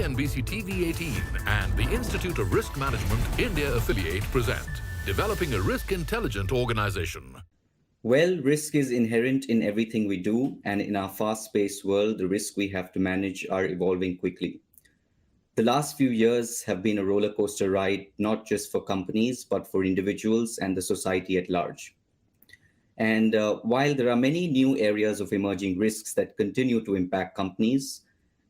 CNBC-TV18 and the Institute of Risk Management India affiliate present Developing a Risk Intelligent Organization. Well, risk is inherent in everything we do, and in our fast-paced world, the risks we have to manage are evolving quickly. The last few years have been a roller coaster ride, not just for companies, but for individuals and the society at large. And while there are many new areas of emerging risks that continue to impact companies,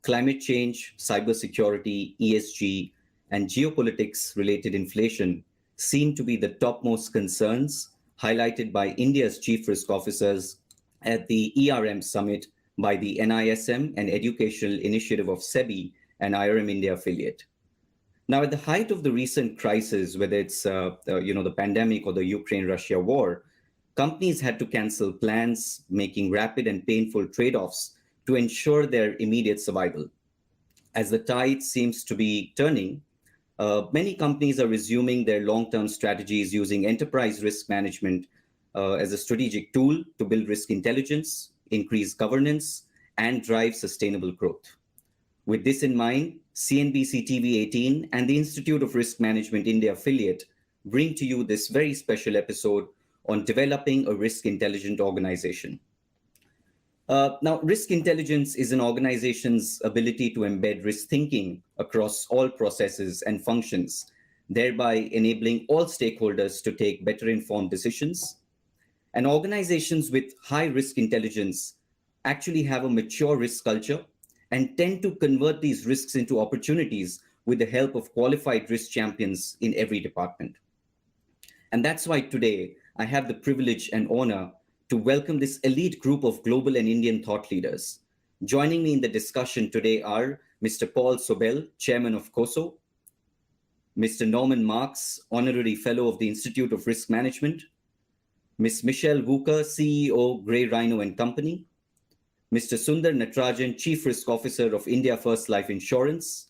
climate change, cybersecurity, ESG, and geopolitics-related inflation seem to be the topmost concerns highlighted by India's chief risk officers at the IRM summit by the NISM and Educational Initiative of SEBI and IRM India affiliate. Now, at the height of the recent crisis, whether it's the pandemic or the Ukraine-Russia war, companies had to cancel plans, making rapid and painful trade-offs to ensure their immediate survival. As the tide seems to be turning, many companies are resuming their long-term strategies using enterprise risk management as a strategic tool to build risk intelligence, increase governance, and drive sustainable growth. With this in mind, CNBC-TV18 and the Institute of Risk Management India affiliate bring to you this very special episode on developing a risk intelligent organization. Now, risk intelligence is an organization's ability to embed risk thinking across all processes and functions, thereby enabling all stakeholders to take better informed decisions. And organizations with high risk intelligence actually have a mature risk culture and tend to convert these risks into opportunities with the help of qualified risk champions in every department. And that's why today I have the privilege and honor to welcome this elite group of global and Indian thought leaders. Joining me in the discussion today are Mr. Paul Sobel, Chairman of COSO, Mr. Norman Marks, Honorary Fellow of the Institute of Risk Management, Ms. Michelle Wuker, CEO, Grey Rhino and Company, Mr. Sundar Natarajan, Chief Risk Officer of India First Life Insurance,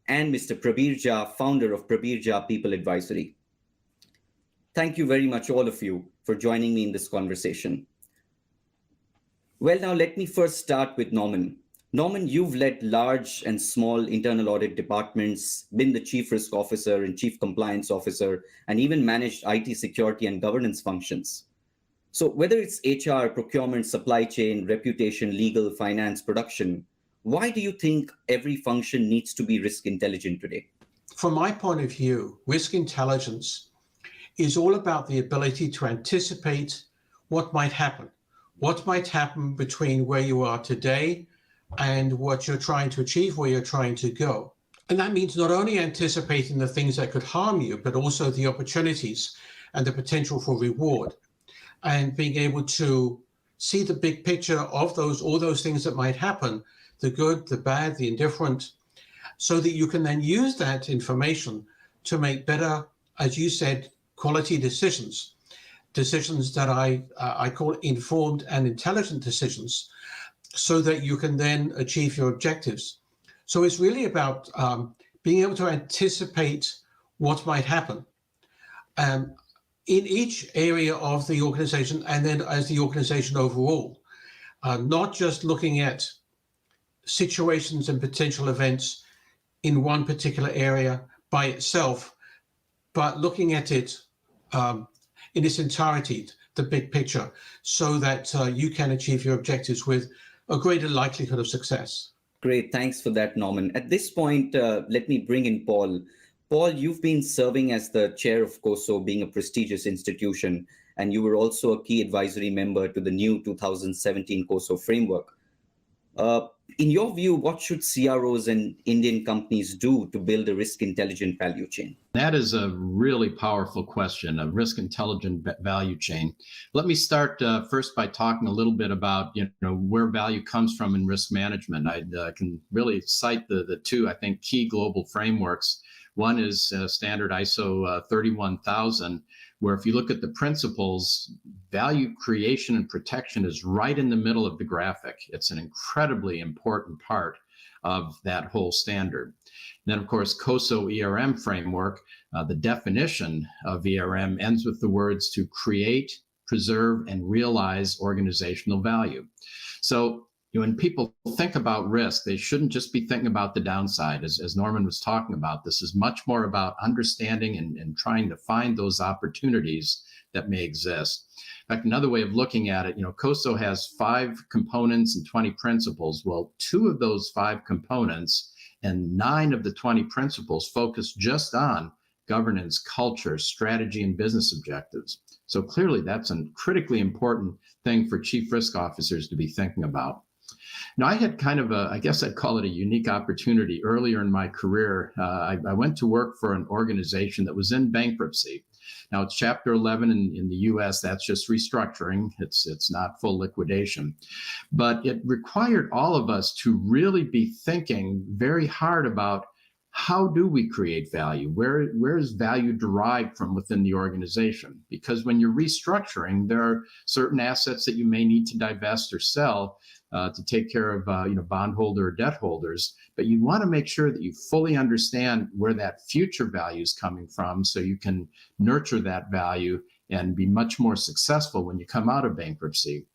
and Mr. Prabir Jha, founder of Prabir Jha People Advisory. Thank you very much, all of you, for joining me in this conversation. Well, now let me first start with Norman. Norman, you've led large and small internal audit departments, been the Chief Risk Officer and Chief Compliance Officer, and even managed IT security and governance functions. So whether it's HR, procurement, supply chain, reputation, legal, finance, production, why do you think every function needs to be risk intelligent today? From my point of view, risk intelligence is all about the ability to anticipate what might happen between where you are today and what you're trying to achieve, where you're trying to go. And that means not only anticipating the things that could harm you, but also the opportunities and the potential for reward, and being able to see the big picture of all those things that might happen, the good, the bad, the indifferent, so that you can then use that information to make better, as you said, quality decisions that I call informed and intelligent decisions, so that you can then achieve your objectives. So it's really about being able to anticipate what might happen in each area of the organization, and then as the organization overall, not just looking at situations and potential events in one particular area by itself, but looking at it in its entirety, the big picture, so that you can achieve your objectives with a greater likelihood of success. Great, thanks for that, Norman. At this point, let me bring in Paul. Paul, you've been serving as the chair of COSO, being a prestigious institution, and you were also a key advisory member to the new 2017 COSO framework. In your view, what should CROs and Indian companies do to build a risk-intelligent value chain? That is a really powerful question, a risk-intelligent value chain. Let me start first by talking a little bit about where value comes from in risk management. I can really cite the two, I think, key global frameworks. One is standard ISO 31000, where if you look at the principles, value creation and protection is right in the middle of the graphic. It's an incredibly important part of that whole standard. And then, of course, COSO ERM framework, the definition of ERM ends with the words to create, preserve, and realize organizational value. So when people think about risk, they shouldn't just be thinking about the downside. As Norman was talking about, this is much more about understanding and trying to find those opportunities that may exist. In fact, another way of looking at it, COSO has 5 components and 20 principles. Well, 2 of those 5 components and 9 of the 20 principles focus just on governance, culture, strategy, and business objectives. So clearly that's a critically important thing for chief risk officers to be thinking about. Now, I had kind of I guess I'd call it a unique opportunity earlier in my career. I went to work for an organization that was in bankruptcy. Now, it's Chapter 11 in the U.S. That's just restructuring. It's not full liquidation. But it required all of us to really be thinking very hard about how do we create value? Where is value derived from within the organization? Because when you're restructuring, there are certain assets that you may need to divest or sell to take care of bondholder or debt holders. But you want to make sure that you fully understand where that future value is coming from so you can nurture that value and be much more successful when you come out of bankruptcy.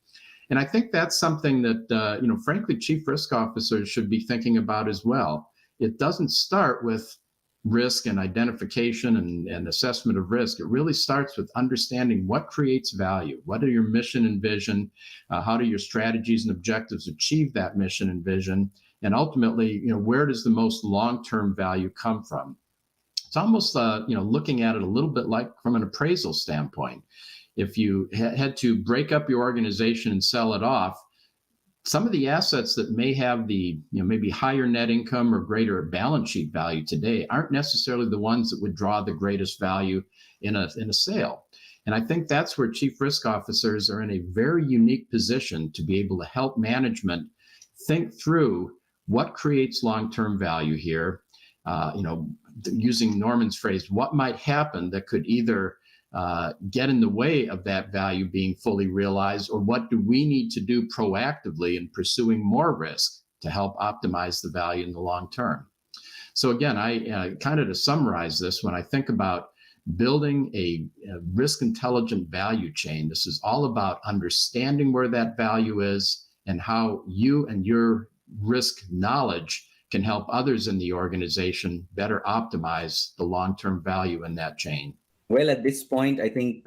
And I think that's something that, frankly, chief risk officers should be thinking about as well. It doesn't start with risk and identification and assessment of risk. It really starts with understanding what creates value. What are your mission and vision? How do your strategies and objectives achieve that mission and vision? And ultimately, where does the most long-term value come from? It's almost, looking at it a little bit like from an appraisal standpoint. If you had to break up your organization and sell it off, some of the assets that may have the maybe higher net income or greater balance sheet value today aren't necessarily the ones that would draw the greatest value in a sale. And I think that's where chief risk officers are in a very unique position to be able to help management think through what creates long-term value here. Using Norman's phrase, what might happen that could either get in the way of that value being fully realized, or what do we need to do proactively in pursuing more risk to help optimize the value in the long term? So again, I kind of to summarize this, when I think about building a risk intelligent value chain, this is all about understanding where that value is and how you and your risk knowledge can help others in the organization better optimize the long-term value in that chain. Well, at this point, I think,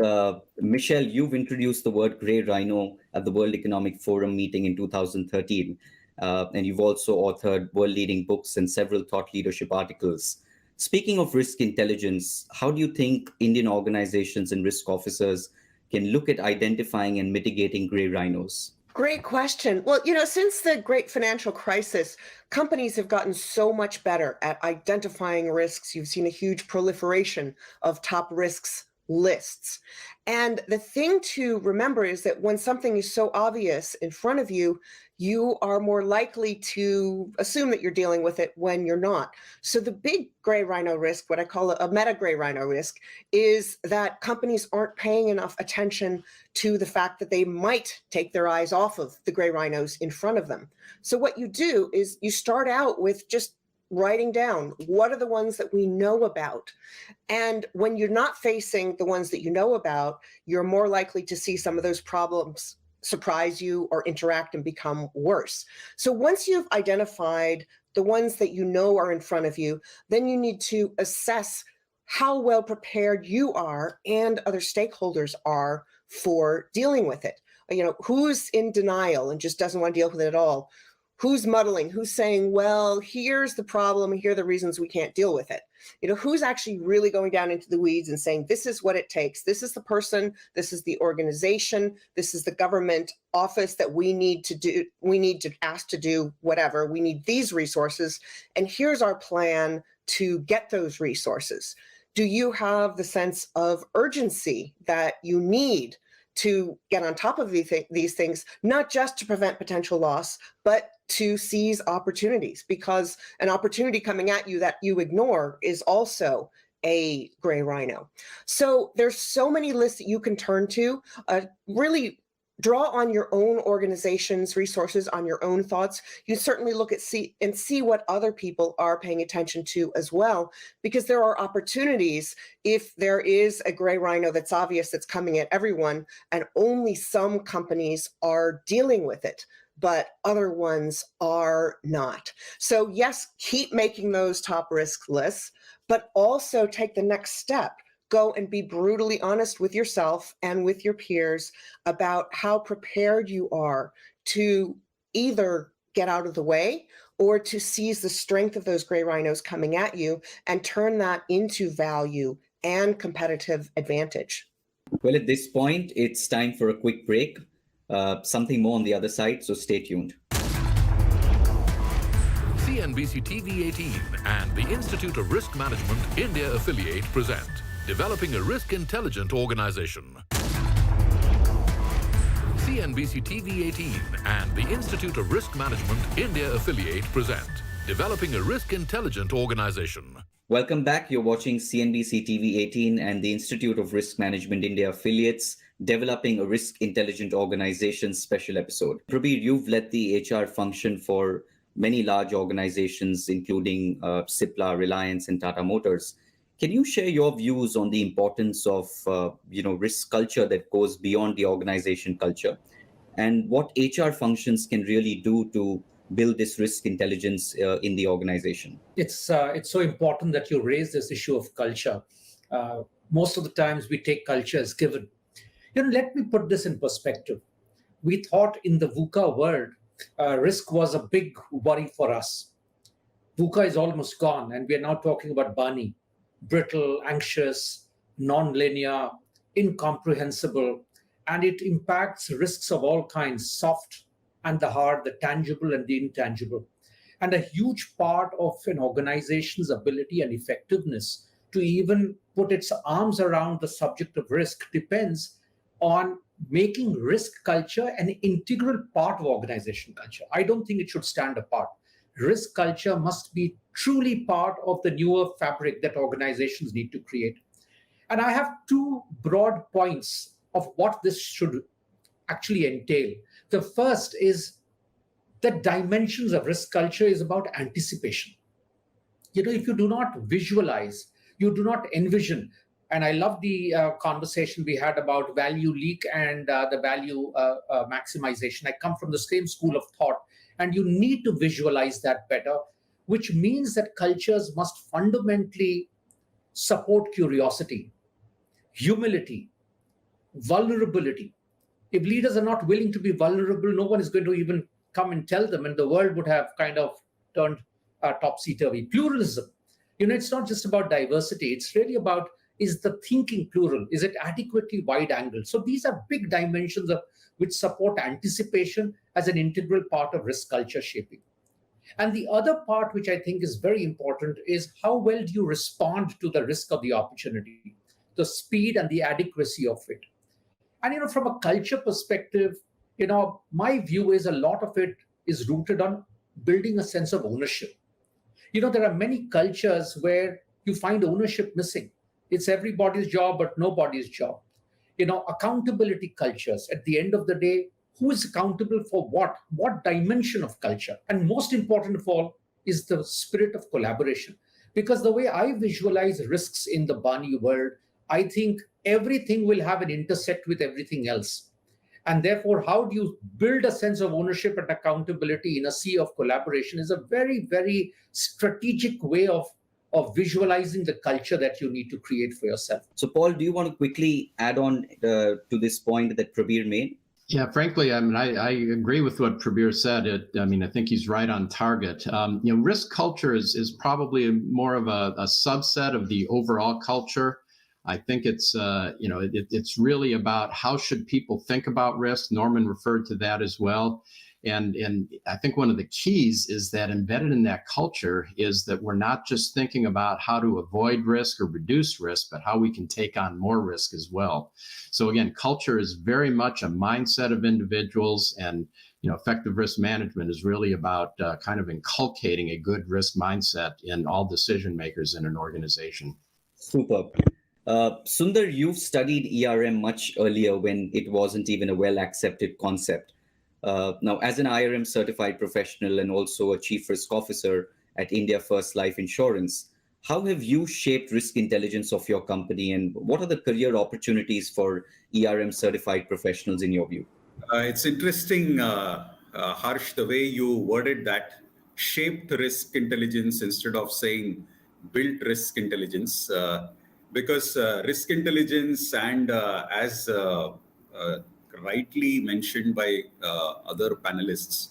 Michelle, you've introduced the word gray rhino at the World Economic Forum meeting in 2013. And you've also authored world-leading books and several thought leadership articles. Speaking of risk intelligence, how do you think Indian organizations and risk officers can look at identifying and mitigating gray rhinos? Great question. Well, since the great financial crisis, companies have gotten so much better at identifying risks. You've seen a huge proliferation of top risks lists. And the thing to remember is that when something is so obvious in front of you, you are more likely to assume that you're dealing with it when you're not. So the big gray rhino risk, what I call a meta gray rhino risk, is that companies aren't paying enough attention to the fact that they might take their eyes off of the gray rhinos in front of them. So what you do is you start out with just writing down what are the ones that we know about. And when you're not facing the ones that you know about, you're more likely to see some of those problems surprise you or interact and become worse. So once you've identified the ones that you know are in front of you, then you need to assess how well prepared you are and other stakeholders are for dealing with it. Who's in denial and just doesn't want to deal with it at all? Who's muddling? Who's saying, well, here's the problem, here are the reasons we can't deal with it? Who's actually really going down into the weeds and saying, this is what it takes. This is the person, this is the organization, this is the government office that we need to ask to do whatever. We need these resources, and here's our plan to get those resources. Do you have the sense of urgency that you need to get on top of these things, not just to prevent potential loss, but to seize opportunities? Because an opportunity coming at you that you ignore is also a gray rhino. So there's so many lists that you can turn to. Really draw on your own organization's resources, on your own thoughts. You certainly look at see what other people are paying attention to as well, because there are opportunities if there is a gray rhino that's obvious, that's coming at everyone, and only some companies are dealing with it. but other ones are not. So yes, keep making those top risk lists, but also take the next step. Go and be brutally honest with yourself and with your peers about how prepared you are to either get out of the way or to seize the strength of those gray rhinos coming at you and turn that into value and competitive advantage. Well, at this point, it's time for a quick break. Something more on the other side, so stay tuned. CNBC-TV18 and the Institute of Risk Management India affiliate present Developing a Risk Intelligent Organization. CNBC-TV18 and the Institute of Risk Management India affiliate present Developing a Risk Intelligent Organization. Welcome back. You're watching CNBC-TV18 and the Institute of Risk Management India affiliates Developing a Risk Intelligent Organization special episode. Prabir, you've led the HR function for many large organizations, including Cipla, Reliance, and Tata Motors. Can you share your views on the importance of risk culture that goes beyond the organization culture, and what HR functions can really do to build this risk intelligence in the organization? It's so important that you raise this issue of culture. Most of the times we take culture as given. Let me put this in perspective. We thought in the VUCA world, risk was a big worry for us. VUCA is almost gone, and we are now talking about Barney. Brittle, anxious, non-linear, incomprehensible, and it impacts risks of all kinds, soft and the hard, the tangible and the intangible. And a huge part of an organization's ability and effectiveness to even put its arms around the subject of risk depends on making risk culture an integral part of organization culture. I don't think it should stand apart. Risk culture must be truly part of the newer fabric that organizations need to create. And I have two broad points of what this should actually entail. The first is that dimensions of risk culture is about anticipation. If you do not visualize, you do not envision, and I love the conversation we had about value leak and the value maximization. I come from the same school of thought, and you need to visualize that better, which means that cultures must fundamentally support curiosity, humility, vulnerability. If leaders are not willing to be vulnerable, no one is going to even come and tell them, and the world would have kind of turned topsy-turvy. Pluralism, it's not just about diversity. It's really about, is the thinking plural? Is it adequately wide angle? So these are big dimensions which support anticipation as an integral part of risk culture shaping. And the other part, which I think is very important, is how well do you respond to the risk of the opportunity, the speed and the adequacy of it. And, from a culture perspective, my view is a lot of it is rooted on building a sense of ownership. There are many cultures where you find ownership missing. It's everybody's job, but nobody's job. Accountability cultures, at the end of the day, who is accountable for what dimension of culture? And most important of all is the spirit of collaboration. Because the way I visualize risks in the Barney world, I think everything will have an intersect with everything else. And therefore, how do you build a sense of ownership and accountability in a sea of collaboration is a very, very strategic way of visualizing the culture that you need to create for yourself. So, Paul, do you want to quickly add on to this point that Prabir made? Yeah, frankly, I agree with what Prabir said. I think he's right on target. Risk culture is probably more of a subset of the overall culture. I think it's it's really about how should people think about risk. Norman referred to that as well. And I think one of the keys is that embedded in that culture is that we're not just thinking about how to avoid risk or reduce risk, but how we can take on more risk as well. So again, culture is very much a mindset of individuals, and effective risk management is really about kind of inculcating a good risk mindset in all decision makers in an organization. Superb. Sundar, you've studied IRM much earlier when it wasn't even a well-accepted concept. Now, as an IRM certified professional and also a chief risk officer at India First Life Insurance, how have you shaped risk intelligence of your company, and what are the career opportunities for IRM certified professionals in your view? It's interesting Harsh, the way you worded that, shaped risk intelligence instead of saying built risk intelligence, because risk intelligence and as rightly mentioned by other panelists,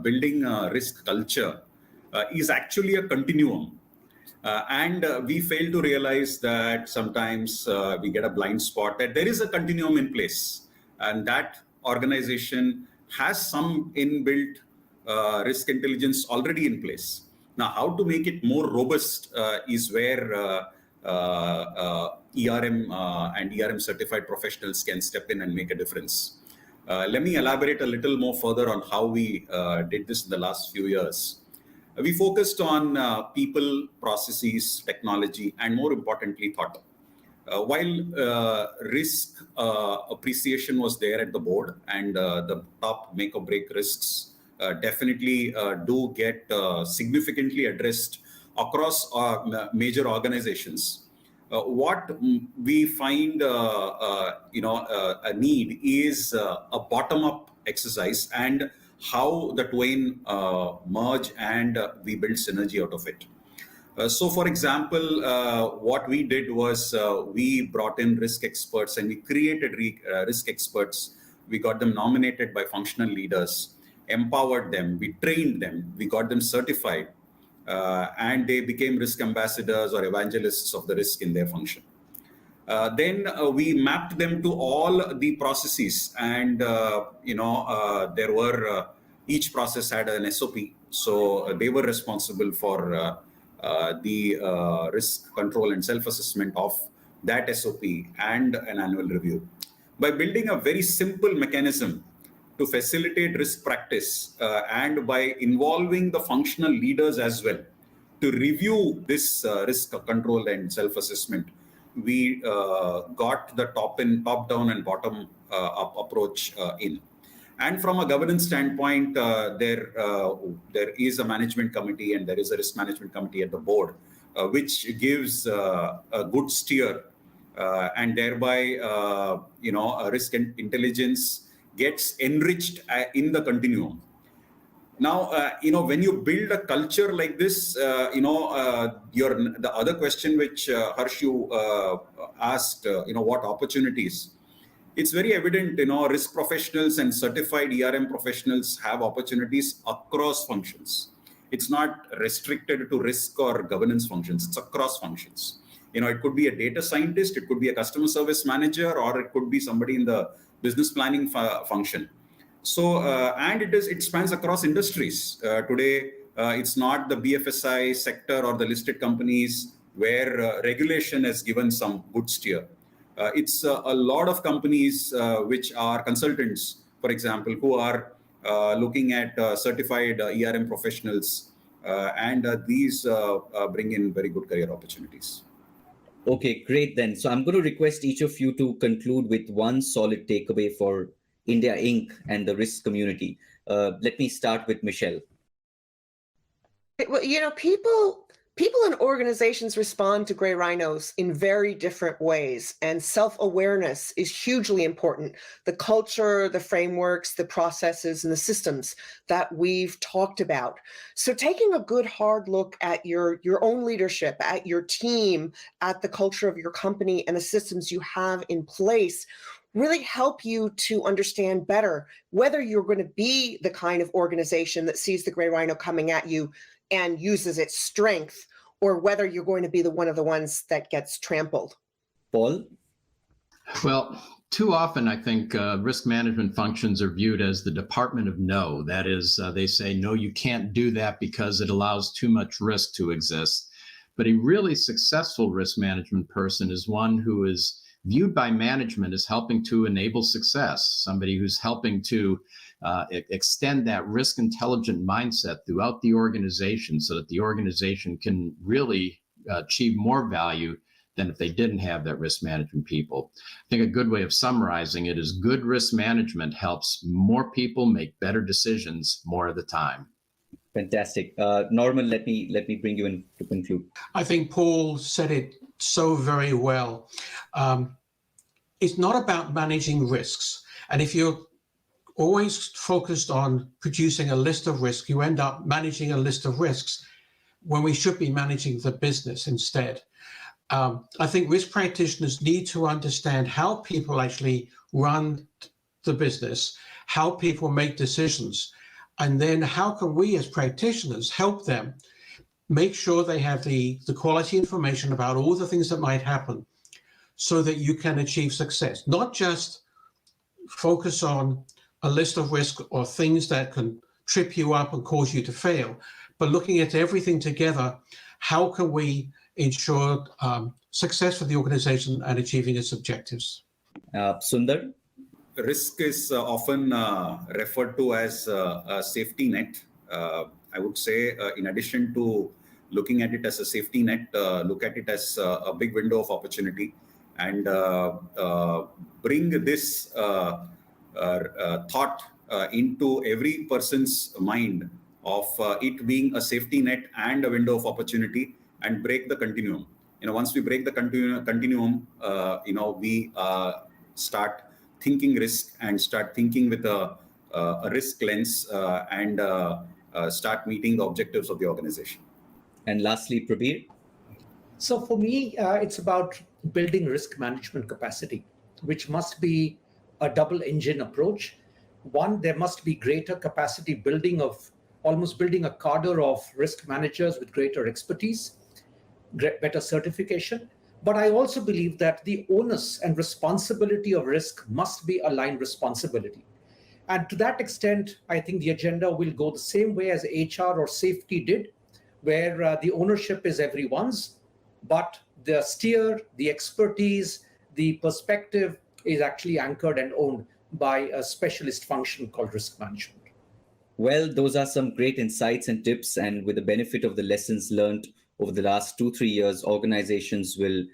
building a risk culture is actually a continuum. And we fail to realize that sometimes we get a blind spot that there is a continuum in place, and that organization has some inbuilt risk intelligence already in place. Now, how to make it more robust is where ERM and ERM certified professionals can step in and make a difference. Let me elaborate a little more further on how we did this in the last few years. We focused on people, processes, technology, and more importantly, thought. While risk appreciation was there at the board, and the top make or break risks definitely do get significantly addressed across major organizations. What we find a need is a bottom-up exercise, and how the twain merge and we build synergy out of it. So, for example, what we did was we brought in risk experts, and we created risk experts. We got them nominated by functional leaders, empowered them, we trained them, we got them certified, and they became risk ambassadors or evangelists of the risk in their function. Then we mapped them to all the processes, and there were each process had an SOP, so they were responsible for the risk control and self-assessment of that SOP and an annual review. By building a very simple mechanism to facilitate risk practice, and by involving the functional leaders as well to review this risk control and self-assessment, we got the top-down and bottom-up approach in. And from a governance standpoint, there is a management committee and there is a risk management committee at the board, which gives a good steer, and thereby, risk intelligence gets enriched in the continuum. Now, when you build a culture like this, the other question which Harsh you asked, what opportunities? It's very evident, risk professionals and certified ERM professionals have opportunities across functions. It's not restricted to risk or governance functions. It's across functions. It could be a data scientist, it could be a customer service manager, or it could be somebody in the business planning function. So, and it spans across industries. Today, it's not the BFSI sector or the listed companies where regulation has given some good steer. It's a lot of companies which are consultants, for example, who are looking at certified ERM professionals, and these bring in very good career opportunities. Okay, great then. So I'm going to request each of you to conclude with one solid takeaway for India Inc. and the risk community. Let me start with Michelle. Well, people and organizations respond to gray rhinos in very different ways, and self-awareness is hugely important. The culture, the frameworks, the processes, and the systems that we've talked about. So taking a good hard look at your own leadership, at your team, at the culture of your company and the systems you have in place really help you to understand better whether you're going to be the kind of organization that sees the gray rhino coming at you and uses its strength, or whether you're going to be one of the ones that gets trampled. Paul? Well, too often I think risk management functions are viewed as the department of no. That is, they say, no, you can't do that because it allows too much risk to exist. But a really successful risk management person is one who is viewed by management as helping to enable success, somebody who's helping to extend that risk intelligent mindset throughout the organization so that the organization can really achieve more value than if they didn't have that risk management people. I think a good way of summarizing it is good risk management helps more people make better decisions more of the time. Fantastic. Norman, let me bring you in to conclude. I think Paul said it so very well. It's not about managing risks. And if you're always focused on producing a list of risks, you end up managing a list of risks when we should be managing the business instead. I think risk practitioners need to understand how people actually run the business, how people make decisions, and then how can we as practitioners help them make sure they have the quality information about all the things that might happen so that you can achieve success. Not just focus on a list of risks or things that can trip you up and cause you to fail, but looking at everything together, how can we ensure success for the organization and achieving its objectives? Sundar? Risk is often referred to as a safety net. I would say, in addition to looking at it as a safety net, look at it as a big window of opportunity, and bring this thought into every person's mind of it being a safety net and a window of opportunity, and break the continuum. Once we break the continuum, we start thinking risk and start thinking with a risk lens, and start meeting the objectives of the organization. And lastly, Prabir? So for me, it's about building risk management capacity, which must be a double engine approach. One, there must be greater capacity building almost building a cadre of risk managers with greater expertise, better certification. But I also believe that the onus and responsibility of risk must be aligned responsibility. And to that extent, I think the agenda will go the same way as HR or safety did, where the ownership is everyone's, but the steer, the expertise, the perspective is actually anchored and owned by a specialist function called risk management. Well, those are some great insights and tips. And with the benefit of the lessons learned over the last 2-3 years, organizations will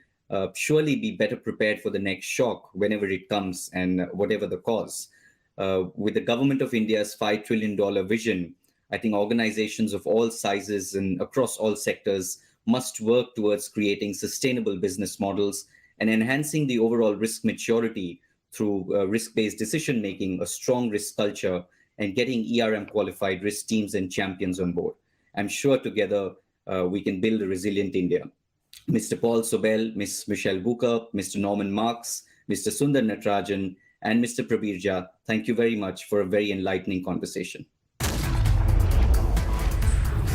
surely be better prepared for the next shock whenever it comes and whatever the cause. With the government of India's $5 trillion vision, I think organizations of all sizes and across all sectors must work towards creating sustainable business models and enhancing the overall risk maturity through risk-based decision-making, a strong risk culture, and getting ERM qualified risk teams and champions on board. I'm sure together we can build a resilient India. Mr. Paul Sobel, Ms. Michelle Bucher, Mr. Norman Marks, Mr. Sundar Natarajan, and Mr. Prabir Jha, thank you very much for a very enlightening conversation.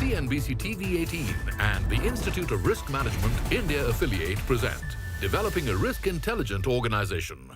CNBC-TV18 and the Institute of Risk Management India affiliate present Developing a Risk Intelligent Organization.